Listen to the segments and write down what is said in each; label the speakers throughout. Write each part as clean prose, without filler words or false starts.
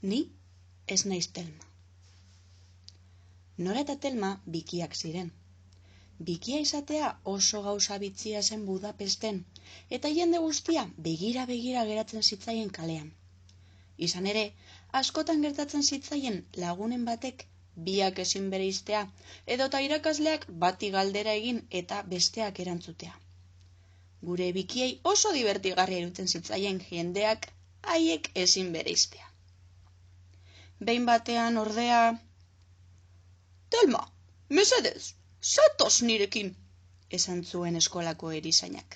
Speaker 1: Ni ez naiz Telma. Nora eta Telma bikiak ziren. Bikia izatea oso gauza bitxia zen Budapesten, eta jende guztia begira geratzen zitzaien kalean. Izan ere, askotan gertatzen zitzaien lagunen batek biak ezin bereiztea, edota irakasleak bati galdera egin eta besteak erantzutea. Gure bikiei oso divertigarria iruditzen zitzaien jendeak haiek ezin bereiztea. Behin batean ordea, "Telma, mesedez, zatoz nirekin," esan zuen eskolako erizainak.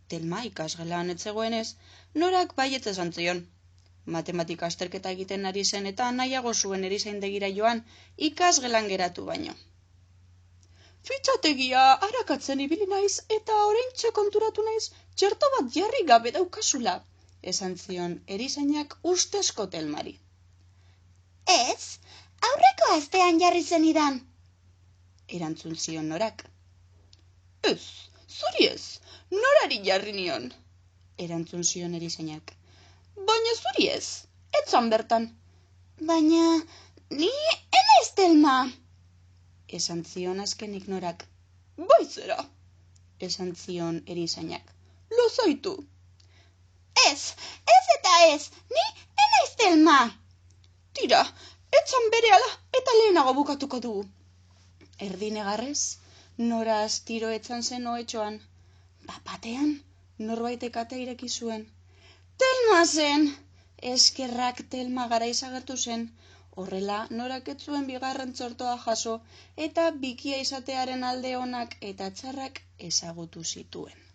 Speaker 1: Telma ikasgelan ez zegoenez, Norak baietz esan zion. Matematika azterketa egiten ari zen eta nahiago zuen erizaindegira joan ikasgelan geratu baino. "Fitxategia arakatzen ibili naiz eta oraintxe konturatu naiz txerto bat jarri gabe daukazula," esan zion erizainak ustezko Telmari.
Speaker 2: "Ez, aurreko astean jarri zenidan,"
Speaker 1: erantzun zion Norak. "Ez, zuri ez, Norari jarri nion," erantzun zion erizainak. "Baina zuri ez, etzan bertan."
Speaker 2: "Baina, ni enaiz Telma,"
Speaker 1: esan zion azkenik Norak. "Baizera," esan zion erizainak. "Lasaitu."
Speaker 2: Ez eta ez, ni enaiz Telma."
Speaker 1: "Tira, etzan berehala eta lehenago bukatuko dugu." Erdinegarrez, Nora astiro etzan zen ohetxoan. Batean, norbaitek atea ireki zuen. Telma zen! Eskerrak Telma garaiz agertu zen. Horrela, Norak ez zuen bigarren txortoa jaso eta bikia izatearen alde onak eta txarrak ezagutu zituen.